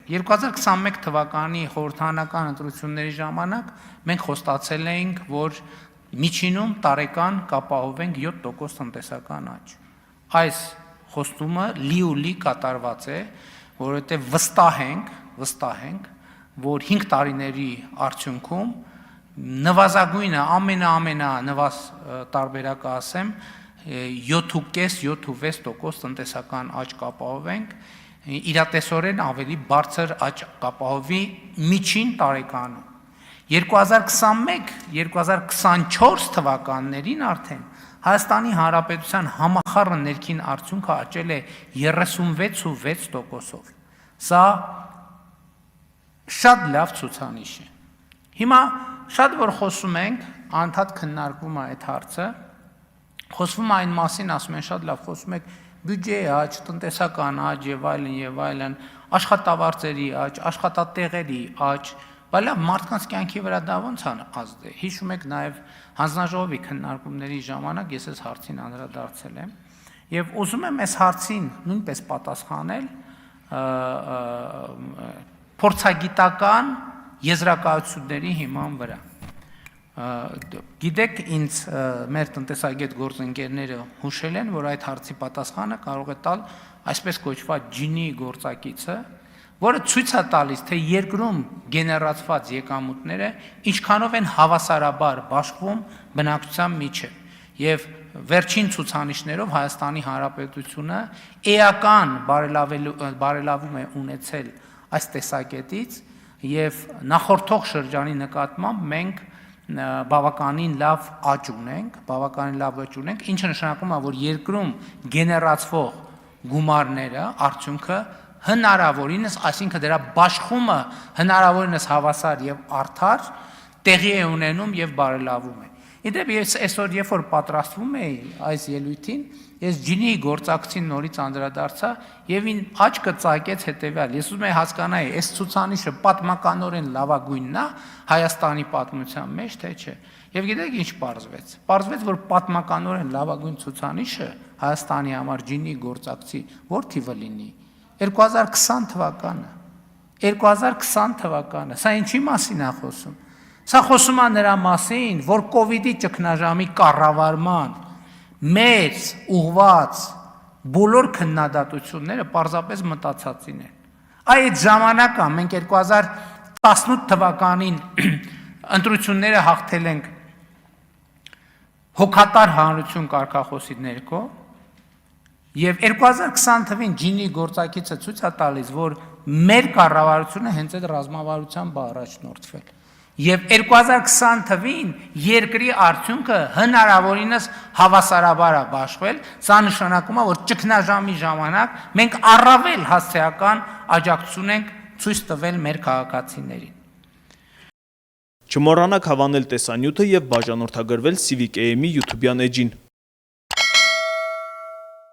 2021 թվականի խորհրդարանական ընտրությունների ժամանակ մենք խոստացել էինք, որ միջինում տարեկան կապահովենք 7% տնտեսական աճ։ Այս խոստումը լի կատարված է, որովհետև վստահ ենք, որ 5 տարիների արդյունքում նվազագույնը ամենանվազ տարբերակը ասեմ 7.5-7.6% տնտեսական աճ կապահովենք, իրատեսորեն ավելի բարձր աճ կապահովի միջին տարեկանում։ 2021-2024 թվականներին արդեն Հայաստանի Հանրապետության համախառն ներքին արդյունքը աճել է 36.6%-ով։ Սա շատ լավ ցուցանիշ է։ Հիմա շատ որ խոսում ենք, անդադ քննարկվում է այդ հարցը, խոսվում է այն մասին, ասում են շատ լավ, խոսում եք բյուջեի աճ, տնտեսական աճ եւ այլն, աշխատավարձերի աճ, աշխատատեղերի աճ, բայց լավ մարդկանց կյանքի վրա դա ոնց է ազդել։ Հիշում եք նաեւ հանձնաժողովի քննարկումների ժամանակ ես այս հարցին անդրադարձել եմ եւ ուզում եմ այս հարցին նույնպես պատասխանել փորձագիտական եզրակացությունների հիման վրա։ Գիտեք, ինձ մեր տնտեսագետ գործընկերները հուշել են, որ այդ հարցի պատասխանը կարող է տալ այսպես կոչված ջինի գործակիցը, որը ցույց է տալիս, թե երկրում գեներացված եկամուտները ինչքանով են հավասարաբար բաշխվում բնակչության միջև։ Եվ վերջին ցուցանիշներով Հայաստանի Հանրապետությունը էական բարելավում է ունեցել այս տեսակետից եւ նախորդող շրջանի նկատմամբ մենք բավականին լավ աճ ունենք, ինչը նշանակում է, որ երկրում գեներացվող գումարները, արդյունքը հնարավորինս, այսինքն դրա բաշխումը հնարավորինս հավասար եւ արդար տեղի է ունենում եւ բարելավում է։ Իդեպ ես այսօր երբ որ պատրաստվում էի այս ելույթին, ես ջինի գործակցին նորից անդրադարձա եւ ին աչքը ծակեց հետեւյալ։ Ես ուզում եի հասկանալ, այս ցուցանիշը պատմականորեն լավագույնն է Հայաստանի պատմության մեջ, թե չէ։ Եվ գիտեք ինչ պարզվեց։ Պարզվեց, որ պատմականորեն լավագույն ցուցանիշը Հայաստանի համար ջինի գործակցի որ թիվը լինի 2020 թվականը։ 2020 թվականը։ Սա ինչի մասին է խոսում։ Սա խոսում է նրա մասին, որ կոവിഡ്ի ճգնաժամի կառավարման մեծ ուղված բոլոր քննադատությունները պարզապես մտածածին են։ Այդ ժամանակը մենք 2018 թվականին ընտրությունները հաղթել ենք հոգատար հանրություն կարգախոսի ներքո եւ 2020 թվին ջինի գործակիցը ցույց է տալիս, որ մեր կառավարությունը հենց այդ ռազմավարությամբ է առաջնորդվել։ Եվ 2020 թվին երկրի արդյունքը հնարավորինս հավասարաբար է բաշխվել, սա նշանակում է, որ ճգնաժամի ժամանակ մենք առավել հասցեական աջակցություն ենք ցույց տվել մեր քաղաքացիներին։ Չմոռանաք հավանել տեսանյութը եւ բաժանորդագրվել Civic AM-ի YouTube-յան էջին։